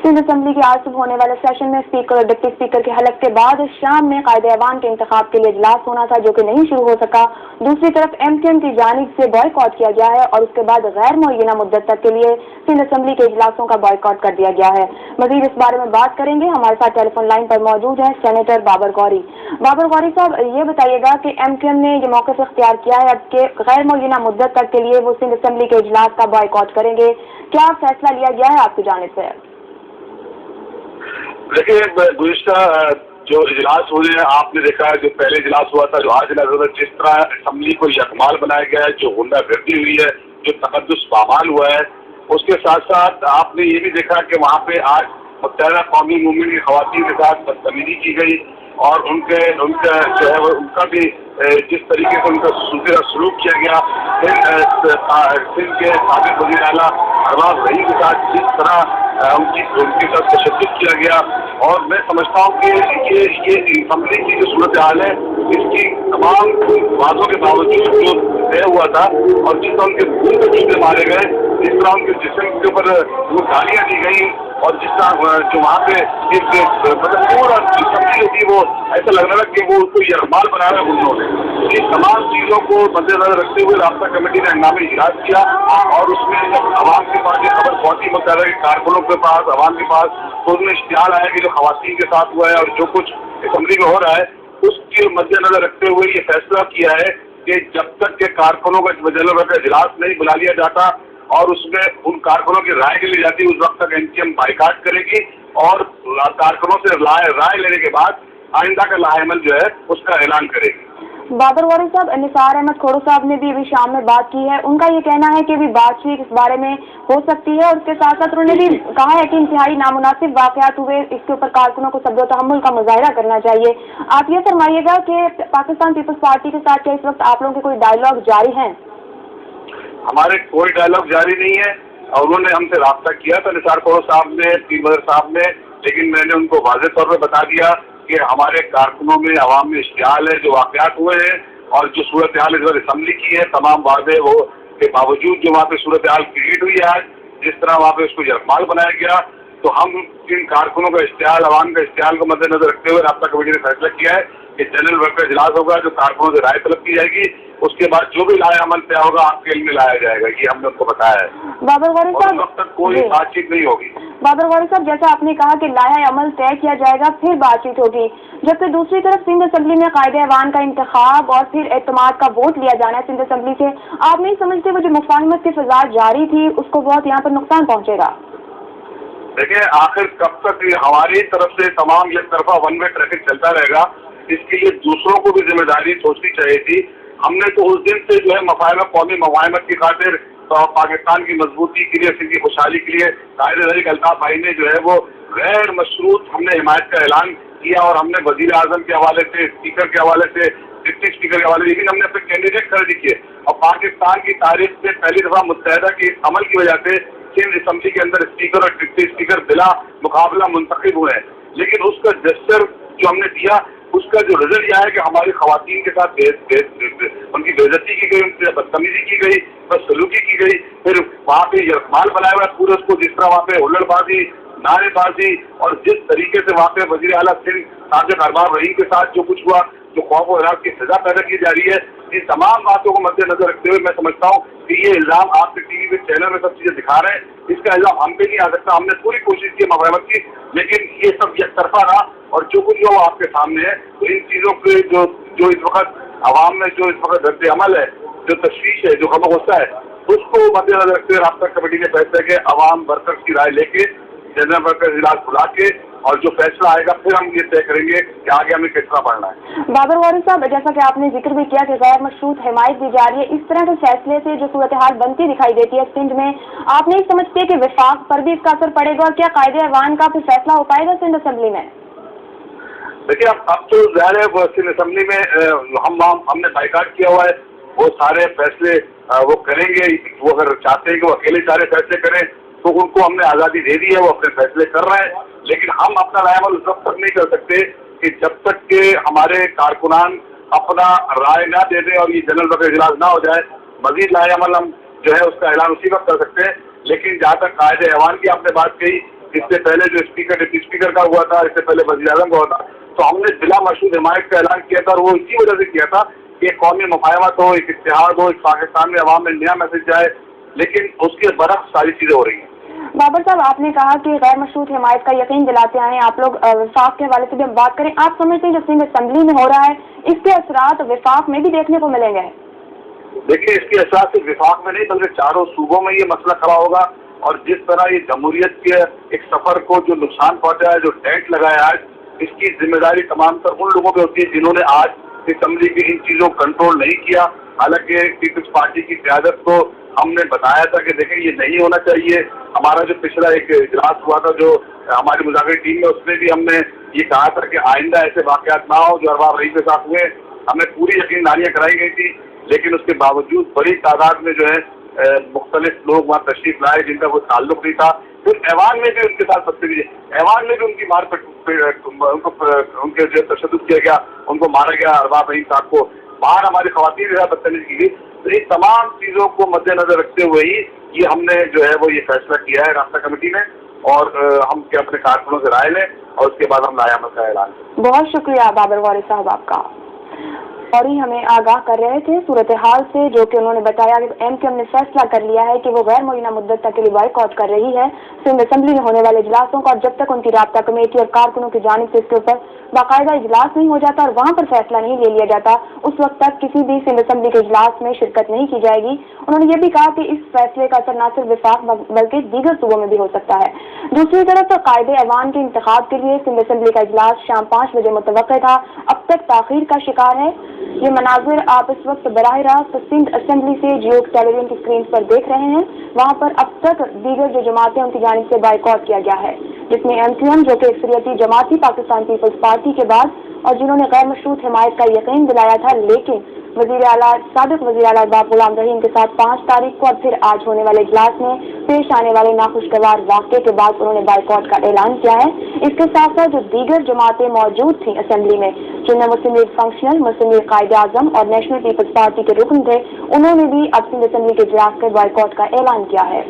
Sindh assembly के आज सुबह होने वाले सेशन में स्पीकर और डिप्टी स्पीकर के हलफ के बाद शाम में कायदे-ए-अवान के इंतखाब के लिए इजलास होना था, जो कि नहीं शुरू हो सका। दूसरी तरफ MQM की जानिब से बॉयकॉट किया गया है और उसके बाद गैर मुअय्यना मुद्दत तक के लिए सिंध असम्बली के इजलासों का बॉयकॉट कर दिया गया है। मजीद इस बारे में बात करेंगे। हमारे साथ टेलीफोन लाइन पर मौजूद है सेनेटर बाबर गौरी। बाबर गौरी साहब, ये बताइएगा कि MQM ने ये मौक़िफ़ इख्तियार किया है अब के गैर मुअय्यना मुद्दत तक के लिए वो सिंध असम्बली के इजलास का बॉयकॉट करेंगे। क्या फैसला लिया गया है आपकी जानिब से? देखिए, गुज़िश्ता जो इजलास हुए हैं आपने देखा है, जो पहले इजलास हुआ था, जो आज इजलास हुआ, जिस तरह असम्बली को यकमाल बनाया गया है, जो गुंडागर्दी हुई है, जो तकद्दुस पामाल हुआ है, उसके साथ साथ आपने ये भी देखा कि वहाँ पे आज मुत्तहदा कौमी मूवमेंट की ख़वातीन के साथ बदतमीजी की गई और उनका जो है उनका भी जिस तरीके से उनका सूखेरा सलूक किया गया, सिंध के साबिक़ वज़ीर आला अरबाज रहीम के साथ जिस तरह उनके साथ तशद्दुद किया गया। और मैं समझता हूँ कि ये असम्बली की जो सूरत हाल है, इसकी तमाम बातों के बावजूद जो तय हुआ था और जिस तरह उनके खून के जूते मारे गए, जिस तरह उनके जिस्म के ऊपर वो गालियाँ दी गई और जिस तरह जो वहाँ पे एक मतलब पूरा असम्बली होती वो ऐसा लग रहा था कि वो उसको यरमाल बना रहा है उन्होंने। इन तमाम चीज़ों को मद्देनजर रखते हुए राब्ता कमेटी ने हंगामी इजलास किया और उसमें जब आवाम के पास ये खबर पहुंची मुत्तहदा के कारकुनों के पास, आवाम के पास, तो उसमें इश्तिहार आया कि जो खवातीन के साथ हुआ है और जो कुछ असम्बली में हो रहा है उसके मद्देनजर रखते हुए ये फैसला किया है कि जब तक के कारकुनों का जनरल का इजलास नहीं बुला लिया जाता और उसमें उन कारकुनों की राय के लिए जाती है, उस वक्त तक MQM बाइकाट करेगी और कारकुनों से राय लेने के बाद आइंदा का लाहेमल जो है उसका ऐलान करेगी। बाबर गौरी साहब, निसार अहमद खोड़ो साहब ने भी अभी शाम में बात की है। उनका ये कहना है कि अभी बातचीत इस बारे में हो सकती है और उसके साथ साथ उन्होंने भी कहा है कि इंतहाई नामुनासिब वाक़यात हुए, इसके ऊपर कारकुनों को सब्र व तहम्मुल का मुजाहिरा करना चाहिए। आप ये फरमाइएगा कि पाकिस्तान पीपल्स पार्टी के साथ क्या इस वक्त आप लोगों के कोई डायलॉग जारी हैं? हमारे कोई डायलॉग जारी नहीं है और उन्होंने हमसे राब्ता किया था निसार खोड़ो साहब ने, पीर साहब ने, लेकिन मैंने उनको वाज़ेह तौर पर बता दिया कि हमारे कारकुनों में अवाम में इश्तिहाल है, जो वाक़यात हुए हैं और जो सूरत हाल इस बार असम्बली की है, तमाम वादे वो के बावजूद जो वहाँ पे सूरत हाल क्रिएट हुई है आज, जिस तरह वहाँ पे उसको यरमाल बनाया गया, तो हम इन कारकुनों का इश्तिहाल, अवाम का इश्तिहाल को मद्देनजर रखते हुए राब्ता कमेटी ने फैसला किया है कि जनरल वर्कर इजलास होगा, जो कारकुनों से राय तलब की जाएगी, उसके बाद जो भी लाया अमल तय होगा आपके इल्म में लाया जाएगा। ये हमने उनको बताया है। बाबर गौरी साहब, अब तक कोई बातचीत नहीं होगी। बाबर गौरी साहब, जैसा आपने कहा कि लाया अमल तय किया जाएगा फिर बातचीत होगी, जबकि दूसरी तरफ सिंध असम्बली में कायदे-ए-अवान का इंतखाब और फिर एतमाद का वोट लिया जाना है सिंध असम्बली से, आप नहीं समझते वो जो मुफाहमत की फिजा जारी थी उसको बहुत यहाँ पर नुकसान पहुँचेगा? देखिए, आखिर कब तक हमारी तरफ से तमाम एक तरफा वन वे ट्रैफिक चलता रहेगा, इसके लिए दूसरों को भी जिम्मेदारी सोचनी चाहिए थी। हमने तो उस दिन से जो है मफाहमत, कौमी मफाहमत की खातिर पाकिस्तान की मजबूती के लिए, सिंध की खुशहाली के लिए कायदे अल्ताफ भाई ने जो है वो गैर मशरूत हमने हिमायत का ऐलान किया और हमने वजीर आजम के हवाले से, स्पीकर के हवाले से, डिप्टी स्पीकर के हवाले से, लेकिन हमने अपने कैंडिडेट खड़े किए और पाकिस्तान की तारीख से पहली दफा मुत्तहदा के अमल की वजह से सिंध असम्बली के अंदर स्पीकर और डिप्टी स्पीकर बिला मुकाबला मुंतखब हुए हैं। लेकिन उसका जेस्चर जो हमने दिया, उसका जो रिजल्ट यह है कि हमारी खवातीन के साथ उनकी बेइज्जती की गई, उनसे बदतमीजी की गई, बदसलूकी की गई, फिर वहाँ पे यरमाल बनाया हुआ पूरे उसको, जिस तरह वहाँ पे हुल्लड़बाजी, नारेबाजी और जिस तरीके से वहाँ पे वज़ीर आला सिंध साबिक़ अरबाज रहीम के साथ जो कुछ हुआ, जो खौफ और हिरास की सजा पैदा की जा रही है, इन तमाम बातों को मद्देनजर रखते हुए मैं समझता हूँ कि ये इल्ज़ाम आपके टीवी पे चैनल में सब चीज़ें दिखा रहे हैं, इसका इल्ज़ाम हम पे नहीं आ सकता। हमने पूरी कोशिश की मफाहमत की, लेकिन ये सब एक तरफा रहा और जो कुछ वो आपके सामने है, तो इन चीज़ों के जो इस वक्त आवाम में जो इस वक्त रद्द अमल है, जो तशवीश है, जो गम गुस्सा है, उसको मद्देनजर रखते हुए राब्ता कमेटी ने फैसला किया अवाम वर्कर्स की राय लेके जनरल वर्कर इजलास बुला के और जो फैसला आएगा फिर हम ये तय करेंगे कि आगे हमें किस तरह बढ़ना है। बाबर गौरी साहब, जैसा कि आपने जिक्र भी किया कि गैर मशरूत हिमायत दी जा रही है, इस तरह के फैसले से जो सूरत हाल बनती दिखाई देती है सिंध में, आप नहीं समझते कि विफाक पर भी इसका असर पड़ेगा और क्या कायदे-ए-अवान का फिर फैसला हो पाएगा सिंध असम्बली में? देखिए, अब तो ज़ाहिर है सिंध असम्बली में हमने बाइकाट किया हुआ है, वो सारे फैसले वो करेंगे। वो अगर चाहते हैं कि वो अकेले सारे फैसले करें तो उनको हमने आज़ादी दे दी है, वो अपने फैसले कर रहे हैं, लेकिन हम अपना रायअमल उस वक्त तक नहीं कर सकते कि जब तक के हमारे कारकुनान अपना राय ना दे दें और ये जनरल वर्कर इजलास ना हो जाए। मजीद रायअमल हम जो है उसका ऐलान उसी वक्त कर सकते हैं, लेकिन जहाँ तक कायदे-ए-अवान की आपने बात कही اس سے پہلے جو اسپیکر ڈپٹی اسپیکر کا ہوا تھا, اس سے پہلے وزیر اعظم کا ہوا تھا, تو ہم نے بلا مشروط حمایت کا اعلان کیا تھا, اور وہ اسی وجہ سے کیا تھا کہ ایک قومی مفاہمت ہو, ایک اتحاد ہو, ایک پاکستان میں عوام میں نیا میسج جائے, لیکن اس کے برعکس ساری چیزیں ہو رہی ہیں. بابر صاحب, آپ نے کہا کہ غیر مشروط حمایت کا یقین دلاتے آئے ہیں آپ لوگ, وفاق کے حوالے سے بھی ہم بات کریں, آپ سمجھتے ہیں جو سندھ اسمبلی میں ہو رہا ہے اس کے اثرات وفاق میں بھی دیکھنے کو ملیں گے؟ دیکھیے, اس کے اثرات صرف وفاق میں نہیں بلکہ چاروں صوبوں میں یہ مسئلہ کھڑا ہوگا, اور جس طرح یہ جمہوریت کے ایک سفر کو جو نقصان پہنچا ہے, جو ٹینٹ لگایا ہے, اس کی ذمہ داری تمام تر ان لوگوں پہ ہوتی ہے جنہوں نے آج اسمبلی کی ان چیزوں کو کنٹرول نہیں کیا. حالانکہ پیپلز پارٹی کی قیادت کو ہم نے بتایا تھا کہ دیکھیں یہ نہیں ہونا چاہیے. ہمارا جو پچھلا ایک اجلاس ہوا تھا جو ہماری مذاکراتی ٹیم میں, اس میں بھی ہم نے یہ کہا تھا کہ آئندہ ایسے واقعات نہ ہو جو ارباب رئیس کے ساتھ ہوئے. ہمیں پوری یقین دہانیاں کرائی گئی تھی, لیکن اس کے باوجود بڑی تعداد میں جو ہے مختلف لوگ وہاں تشریف لائے جن کا کوئی تعلق نہیں تھا. پھر ایوان میں بھی ان کے ساتھ بدتمیزی, ایوان میں بھی ان کی مار ان کے جو تشدد کیا گیا, ان کو مارا گیا ارباب رئیس صاحب کو. باہر ہماری خواتین کے ساتھ بدتمیزی کی گئی. تو یہ تمام چیزوں کو مد نظر رکھتے ہوئے ہی یہ ہم نے جو ہے وہ یہ فیصلہ کیا ہے رابطہ کمیٹی نے, اور ہم اپنے کارکنوں سے رائے لیں اور اس کے بعد ہم لائحہ کا اعلان کریں. بہت شکریہ بابر غوری صاحب آپ کا. اور ہی ہمیں آگاہ کر رہے تھے صورتحال سے, جو کہ انہوں نے بتایا کہ ایم کیو ایم نے فیصلہ کر لیا ہے کہ وہ غیر معینہ مدت تک کے لیے بائیکاٹ کر رہی ہے سندھ اسمبلی میں ہونے والے اجلاسوں کا, اور جب تک ان کی رابطہ کمیٹی اور کارکنوں کی جانب سے اس کے اوپر باقاعدہ اجلاس نہیں ہو جاتا اور وہاں پر فیصلہ نہیں لے لیا جاتا, اس وقت تک کسی بھی سندھ اسمبلی کے اجلاس میں شرکت نہیں کی جائے گی. انہوں نے یہ بھی کہا کہ اس فیصلے کا اثر نہ صرف وفاق بلکہ دیگر صوبوں میں بھی ہو سکتا ہے. دوسری طرف قائد ایوان کے انتخاب کے لیے سندھ اسمبلی کا اجلاس شام 5 بجے متوقع تھا, اب تک تاخیر کا شکار ہے. یہ مناظر آپ اس وقت براہ راست سندھ اسمبلی سے جیو ٹیلی ویژن کی اسکرین پر دیکھ رہے ہیں. وہاں پر اب تک دیگر جو جماعتیں ان کی جانب سے بائیکاٹ کیا گیا ہے, جس میں ایم کیو ایم جو کہ اکثریتی جماعتی پاکستان پیپلز پارٹی کے بعد اور جنہوں نے غیر مشروط حمایت کا یقین دلایا تھا, لیکن سابق وزیر اعلیٰ ارباب غلام رحیم کے ساتھ 5 تاریخ کو اور پھر آج ہونے والے اجلاس میں پیش آنے والے ناخوشگوار واقعے کے بعد انہوں نے بائیکاٹ کا اعلان کیا ہے. اس کے ساتھ ساتھ جو دیگر جماعتیں موجود تھیں اسمبلی میں, جن میں مسلم لیگ فنکشنل, مسلم لیگ قائد اعظم اور نیشنل پیپلز پارٹی کے رکن تھے, انہوں نے بھی اب سندھ اسمبلی کے اجلاس کے بائیکاٹ کا اعلان کیا ہے.